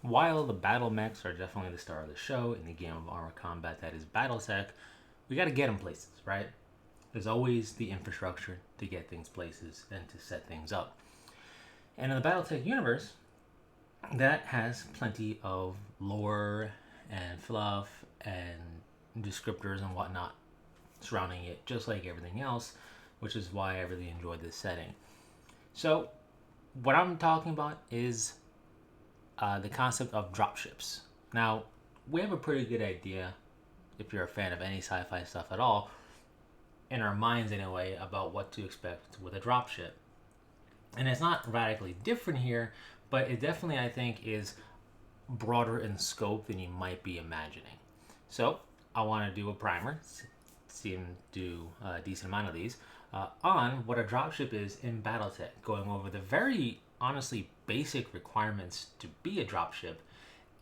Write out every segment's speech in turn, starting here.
while the battle mechs are definitely the star of the show in the game of armor combat that is Battletech, we got to get them places, right? There's always the infrastructure to get things places and to set things up. And in the Battletech universe, that has plenty of lore and fluff and descriptors and whatnot surrounding it, just like everything else, which is why I really enjoyed this setting. So, what I'm talking about is the concept of dropships. Now, we have a pretty good idea, if you're a fan of any sci-fi stuff at all, in our minds anyway, about what to expect with a dropship. And it's not radically different here, but it definitely, I think, is broader in scope than you might be imagining. So, I want to do a primer, see and do a decent amount of these, on what a dropship is in Battletech, going over the very, honestly, basic requirements to be a dropship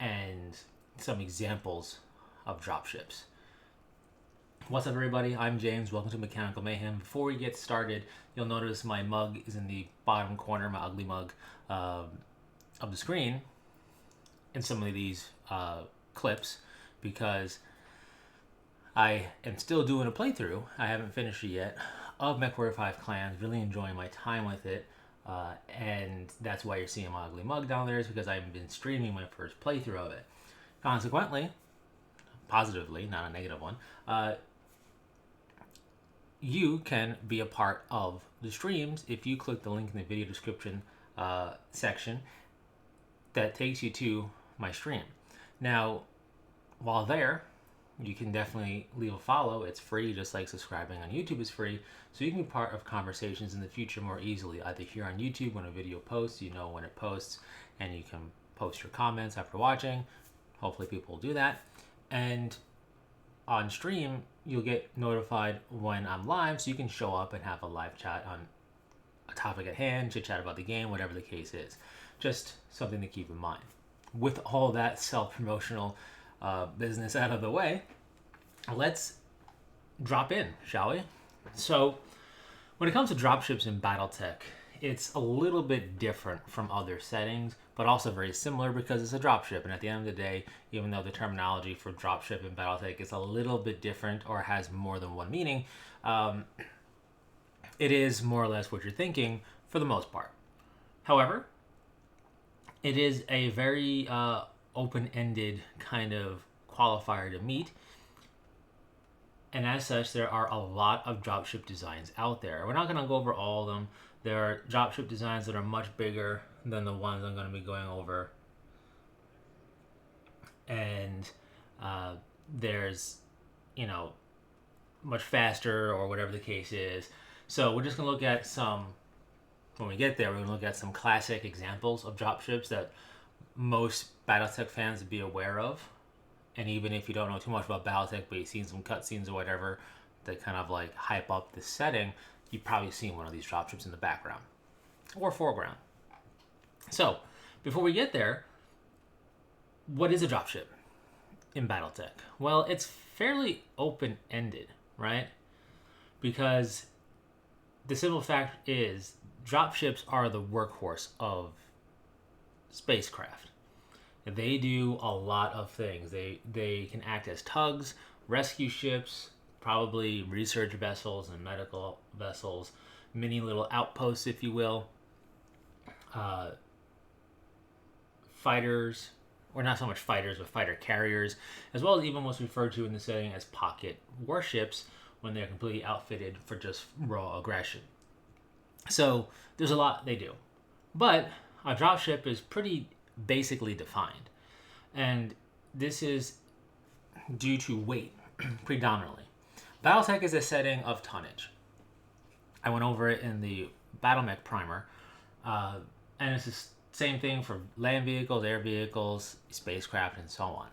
and some examples of dropships. What's up, everybody? I'm James. Welcome to Mechanical Mayhem. Before we get started, you'll notice my mug is in the bottom corner, my ugly mug, of the screen in some of these clips because I am still doing a playthrough. I haven't finished it yet of MechWarrior 5 Clans. Really enjoying my time with it. And that's why you're seeing my ugly mug down there, is because I've been streaming my first playthrough of it. Consequently, positively, not a negative one, you can be a part of the streams if you click the link in the video description section that takes you to my stream. Now, while there, you can definitely leave a follow. It's free, just like subscribing on YouTube is free. So you can be part of conversations in the future more easily, either here on YouTube when a video posts, you know when it posts, and you can post your comments after watching. Hopefully people will do that. And on stream, you'll get notified when I'm live, so you can show up and have a live chat on a topic at hand, chit chat about the game, whatever the case is. Just something to keep in mind. With all that self-promotional business out of the way, let's drop in, shall we? So, when it comes to dropships in Battletech, it's a little bit different from other settings, but also very similar because it's a dropship. And at the end of the day, even though the terminology for dropship in Battletech is a little bit different or has more than one meaning, it is more or less what you're thinking for the most part. However, it is a very open-ended kind of qualifier to meet. And as such, there are a lot of dropship designs out there. We're not going to go over all of them. There are dropship designs that are much bigger than the ones I'm going to be going over. And there's, much faster or whatever the case is. So we're just going to look at some, when we get there, we're going to look at some classic examples of dropships that most Battletech fans would be aware of. And even if you don't know too much about Battletech, but you've seen some cutscenes or whatever that kind of like hype up this setting, you've probably seen one of these dropships in the background or foreground. So, before we get there, what is a dropship in Battletech? Well, it's fairly open-ended, right? Because the simple fact is, dropships are the workhorse of spacecraft. They do a lot of things. They can act as tugs, rescue ships, probably research vessels and medical vessels, mini little outposts, if you will. Fighters, or not so much fighters, but fighter carriers, as well as even what's referred to in the setting as pocket warships when they're completely outfitted for just raw aggression. So there's a lot they do. But a dropship is pretty basically defined, and this is due to weight predominantly. Battletech is a setting of tonnage. I went over it in the Battle Mech primer, and it's the same thing for land vehicles, air vehicles, spacecraft, and so on.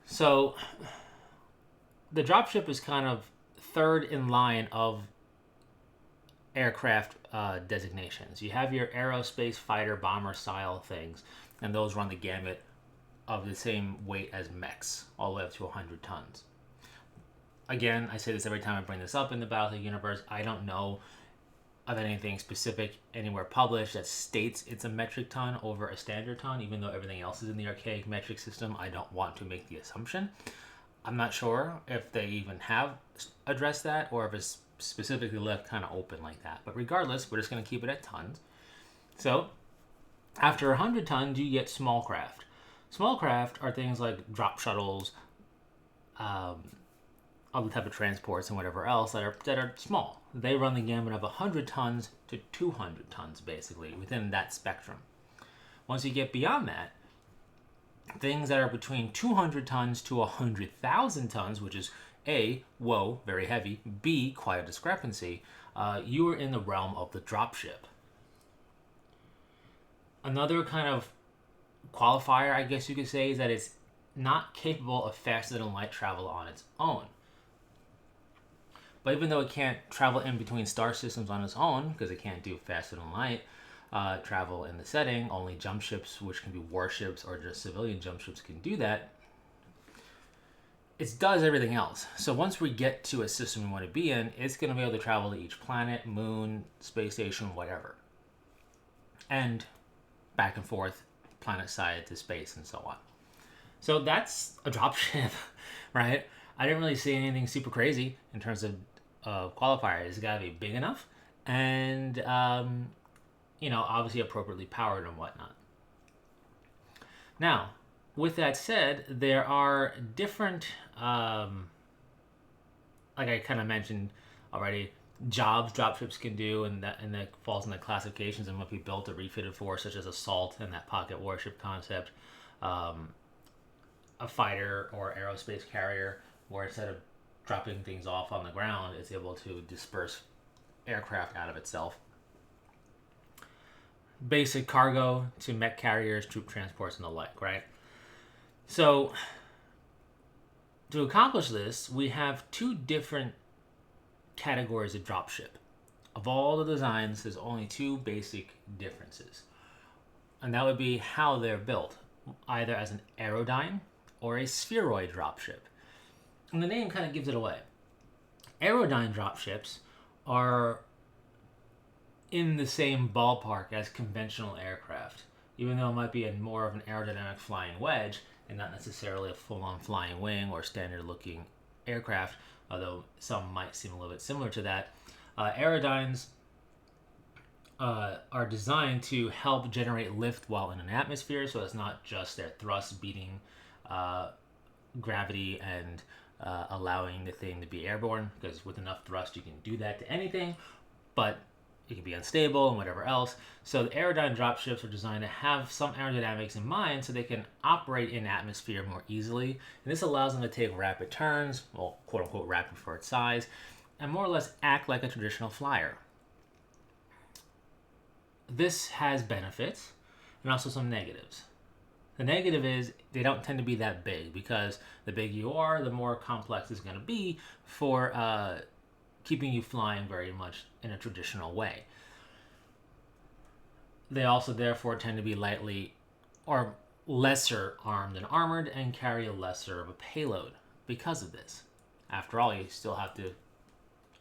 So the dropship is kind of third in line of aircraft designations. You have your aerospace fighter bomber style things, and those run the gamut of the same weight as mechs, all the way up to 100 tons. Again, I say this every time I bring this up in the Battletech universe. I don't know of anything specific anywhere published that states it's a metric ton over a standard ton, even though everything else is in the archaic metric system. I don't want to make the assumption. I'm not sure if they even have addressed that or if it's specifically left kind of open like that. But regardless, we're just going to keep it at tons. So after 100 tons, you get small craft. Small craft are things like drop shuttles, other type of transports and whatever else that are small. They run the gamut of 100 tons to 200 tons, basically, within that spectrum. Once you get beyond that, things that are between 200 tons to 100,000 tons, which is A, whoa, very heavy, B, quite a discrepancy, you are in the realm of the dropship. Another kind of qualifier, I guess you could say, is that it's not capable of faster than light travel on its own. But even though it can't travel in between star systems on its own, because it can't do faster than light travel in the setting, only jump ships, which can be warships or just civilian jump ships, can do that. It does everything else. So once we get to a system we want to be in, it's going to be able to travel to each planet, moon, space station, whatever. And back and forth, planet side to space and so on. So that's a dropship, right? I didn't really see anything super crazy in terms of qualifiers. It's got to be big enough and, obviously appropriately powered and whatnot. Now, with that said, there are different, like I kind of mentioned already, jobs dropships can do, and that falls in the classifications and what be built or refitted for, such as assault and that pocket warship concept, a fighter or aerospace carrier, where instead of dropping things off on the ground, it's able to disperse aircraft out of itself. Basic cargo to mech carriers, troop transports, and the like, right? So, to accomplish this, we have two different categories of dropship. Of all the designs, there's only two basic differences. And that would be how they're built, either as an aerodyne or a spheroid dropship. And the name kind of gives it away. Aerodyne dropships are in the same ballpark as conventional aircraft, even though it might be more of an aerodynamic flying wedge and not necessarily a full-on flying wing or standard-looking aircraft, although some might seem a little bit similar to that. Aerodynes are designed to help generate lift while in an atmosphere, so it's not just their thrust beating gravity and allowing the thing to be airborne, because with enough thrust you can do that to anything, but it can be unstable and whatever else. So the aerodyne dropships are designed to have some aerodynamics in mind so they can operate in atmosphere more easily. And this allows them to take rapid turns, well, quote unquote rapid for its size, and more or less act like a traditional flyer. This has benefits and also some negatives. The negative is they don't tend to be that big, because the bigger you are, the more complex it's going to be for keeping you flying very much in a traditional way. They also therefore tend to be lightly or lesser armed and armored and carry a lesser of a payload because of this. After all, you still have to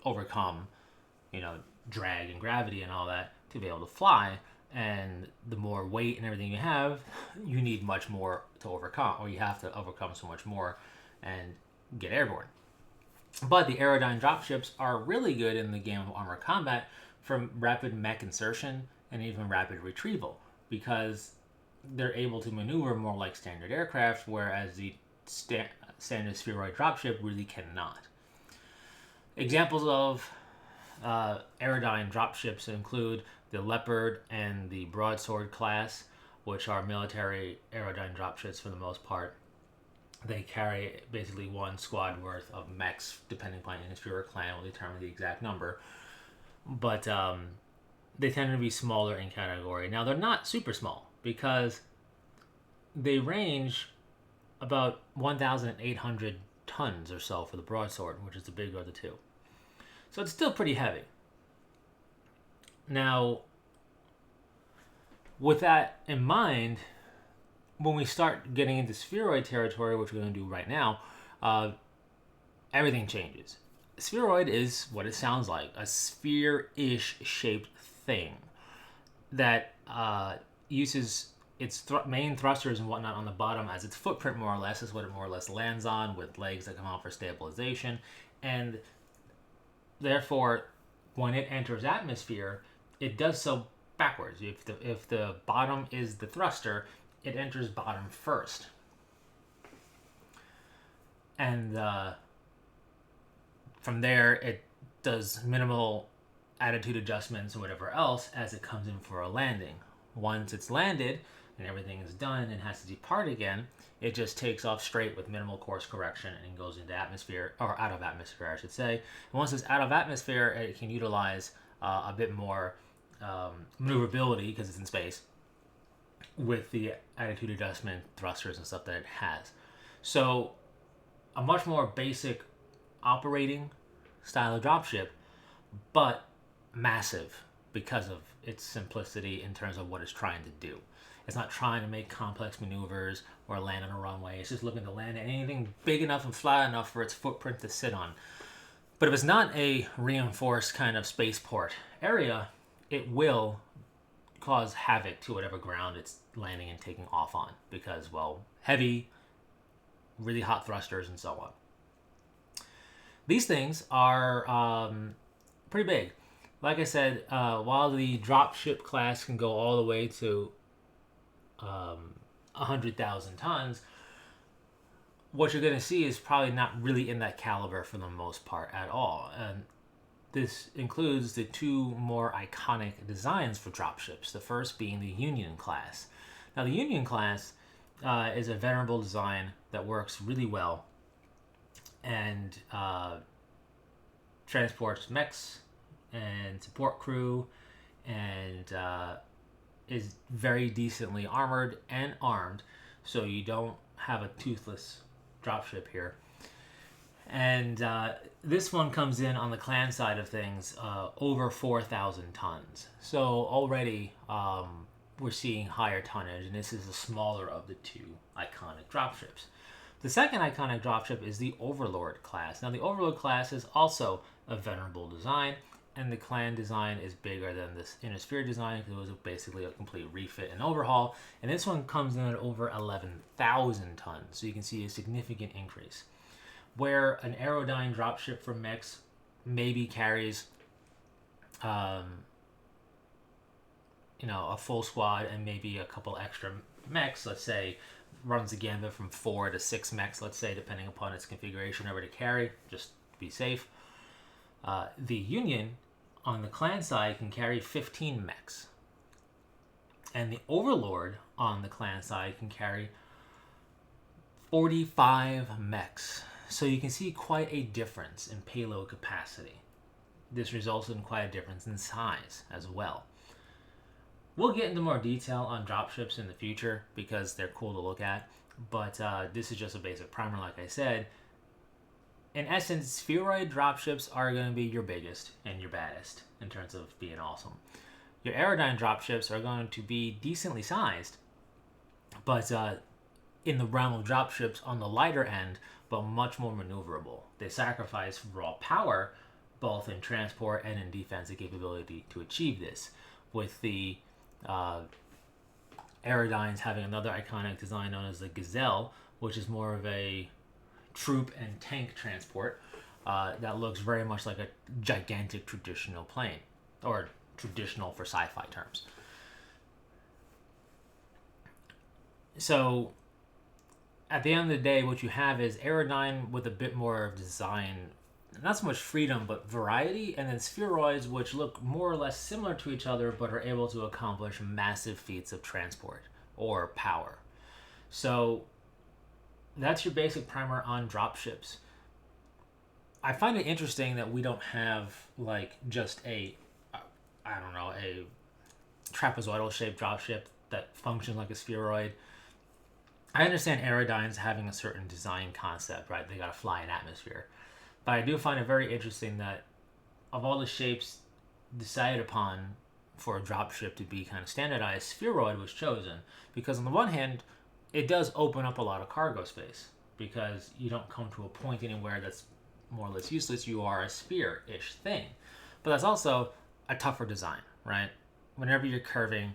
overcome, drag and gravity and all that to be able to fly. And the more weight and everything you have, you need much more to overcome, or you have to overcome so much more and get airborne. But the aerodyne dropships are really good in the game of armor combat from rapid mech insertion and even rapid retrieval, because they're able to maneuver more like standard aircraft, whereas the standard spheroid dropship really cannot. Examples of aerodyne dropships include the Leopard and the Broadsword class, which are military aerodyne dropships for the most part. They carry basically one squad worth of mechs, depending upon industry or clan will determine the exact number. But they tend to be smaller in category. Now, they're not super small, because they range about 1,800 tons or so for the Broadsword, which is the bigger of the two. So it's still pretty heavy. Now, with that in mind, when we start getting into spheroid territory, which we're going to do right now, everything changes. spheroid is what it sounds like, a sphere-ish shaped thing that uses its main thrusters and whatnot on the bottom as its footprint, more or less, is what it more or less lands on, with legs that come out for stabilization. And therefore, when it enters atmosphere, it does so backwards. If the bottom is the thruster, it enters bottom first. And from there, it does minimal attitude adjustments and whatever else as it comes in for a landing. Once it's landed and everything is done and has to depart again, it just takes off straight with minimal course correction and goes into atmosphere, or out of atmosphere, I should say. And once it's out of atmosphere, it can utilize a bit more maneuverability because it's in space with the attitude adjustment thrusters and stuff that it has. So a much more basic operating style of dropship, but massive because of its simplicity in terms of what it's trying to do. It's not trying to make complex maneuvers or land on a runway. It's just looking to land at anything big enough and flat enough for its footprint to sit on. But if it's not a reinforced kind of spaceport area, it will cause havoc to whatever ground it's landing and taking off on because, well, heavy, really hot thrusters and so on. These things are pretty big. Like I said, while the dropship class can go all the way to 100,000 tons, what you're going to see is probably not really in that caliber for the most part at all. And this includes the two more iconic designs for dropships, the first being the Union class. Now, the Union class is a venerable design that works really well and transports mechs and support crew and is very decently armored and armed, so you don't have a toothless dropship here. And this one comes in on the clan side of things over 4,000 tons. So already we're seeing higher tonnage, and this is the smaller of the two iconic dropships. The second iconic dropship is the Overlord class. Now, the Overlord class is also a venerable design, and the clan design is bigger than this Inner Sphere design because it was basically a complete refit and overhaul. And this one comes in at over 11,000 tons, so you can see a significant increase. Where an Aerodyne dropship for mechs maybe carries, a full squad and maybe a couple extra mechs, let's say, runs the gambit from 4 to 6 mechs, let's say, depending upon its configuration over to carry, just to be safe. The Union on the clan side can carry 15 mechs. And the Overlord on the clan side can carry 45 mechs. So you can see quite a difference in payload capacity. This results in quite a difference in size as well. We'll get into more detail on dropships in the future because they're cool to look at, but this is just a basic primer, like I said. In essence, spheroid dropships are going to be your biggest and your baddest in terms of being awesome. Your Aerodyne dropships are going to be decently sized, but in the realm of dropships on the lighter end, but much more maneuverable. They sacrifice raw power, both in transport and in defensive capability, to achieve this, with the Aerodynes having another iconic design known as the Gazelle, which is more of a troop and tank transport that looks very much like a gigantic traditional plane, or traditional for sci-fi terms. So at the end of the day, what you have is Aerodyne with a bit more of design, not so much freedom, but variety, and then spheroids, which look more or less similar to each other, but are able to accomplish massive feats of transport or power. So that's your basic primer on dropships. I find it interesting that we don't have like just a trapezoidal shaped dropship that functions like a spheroid. I understand Aerodynes having a certain design concept, right? They gotta fly in atmosphere. But I do find it very interesting that of all the shapes decided upon for a dropship to be kind of standardized, spheroid was chosen. Because on the one hand, it does open up a lot of cargo space, because you don't come to a point anywhere that's more or less useless, you are a sphere-ish thing. But that's also a tougher design, right? Whenever you're curving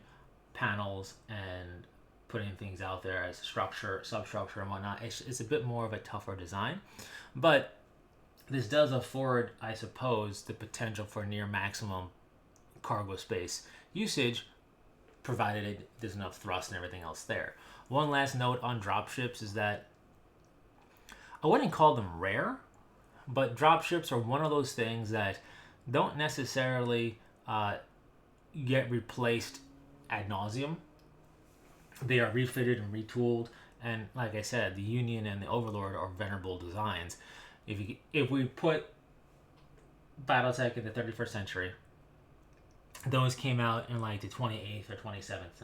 panels and putting things out there as structure, substructure, and whatnot, it's a bit more of a tougher design. But this does afford, I suppose, the potential for near maximum cargo space usage, provided there's enough thrust and everything else there. One last note on dropships is that I wouldn't call them rare, but dropships are one of those things that don't necessarily get replaced ad nauseum. They are refitted and retooled, and like I said, the Union and the Overlord are venerable designs. If we put Battletech in the 31st century, those came out in like the 28th or 27th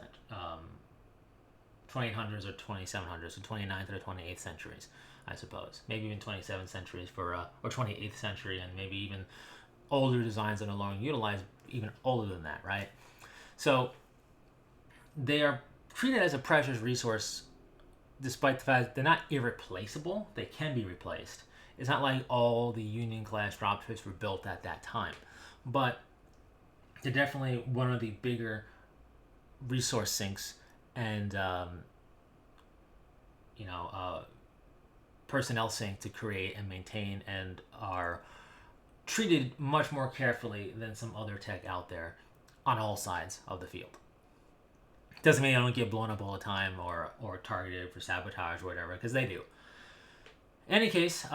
2800s or 2700s, so 29th or 28th centuries, I suppose. Maybe even 27th centuries or 28th century, and maybe even older designs that are no longer utilized, even older than that, right? So they are treated as a precious resource, despite the fact they're not irreplaceable. They can be replaced. It's not like all the Union class dropships were built at that time, but they're definitely one of the bigger resource sinks and personnel sink to create and maintain, and are treated much more carefully than some other tech out there on all sides of the field. Doesn't mean I don't get blown up all the time or targeted for sabotage or whatever, because they do. In any case,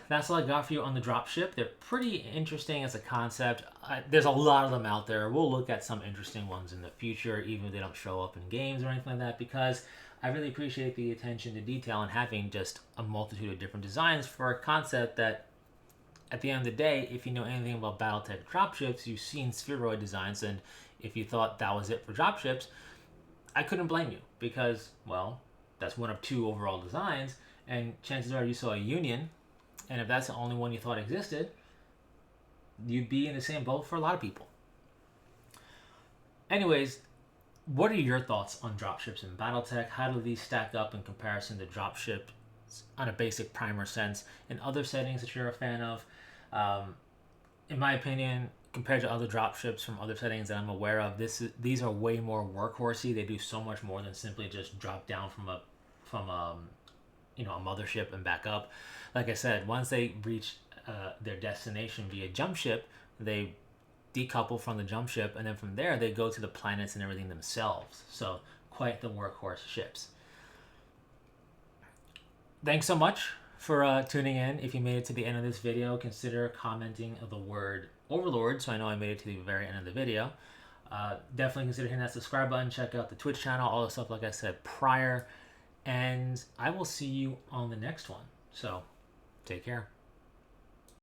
that's all I got for you on the dropship. They're pretty interesting as a concept. There's a lot of them out there. We'll look at some interesting ones in the future, even if they don't show up in games or anything like that, because I really appreciate the attention to detail and having just a multitude of different designs for a concept that, at the end of the day, if you know anything about Battletech dropships, you've seen spheroid designs, and if you thought that was it for dropships, I couldn't blame you, because, well, that's one of two overall designs, and chances are you saw a Union, and if that's the only one you thought existed, you'd be in the same boat for a lot of people. Anyways, what are your thoughts on dropships in Battletech? How do these stack up in comparison to dropships on a basic primer sense in other settings that you're a fan of? In my opinion, compared to other dropships from other settings that I'm aware of, these are way more workhorsey. They do so much more than simply just drop down from a mothership and back up. Like I said, once they reach their destination via jump ship, they decouple from the jump ship, and then from there they go to the planets and everything themselves. So quite the workhorse ships. Thanks so much for tuning in. If you made it to the end of this video, consider commenting the word Overlord, so I know I made it to the very end of the video. Definitely consider hitting that subscribe button. Check out the Twitch channel, all the stuff like I said prior, and I will see you on the next one. So take care.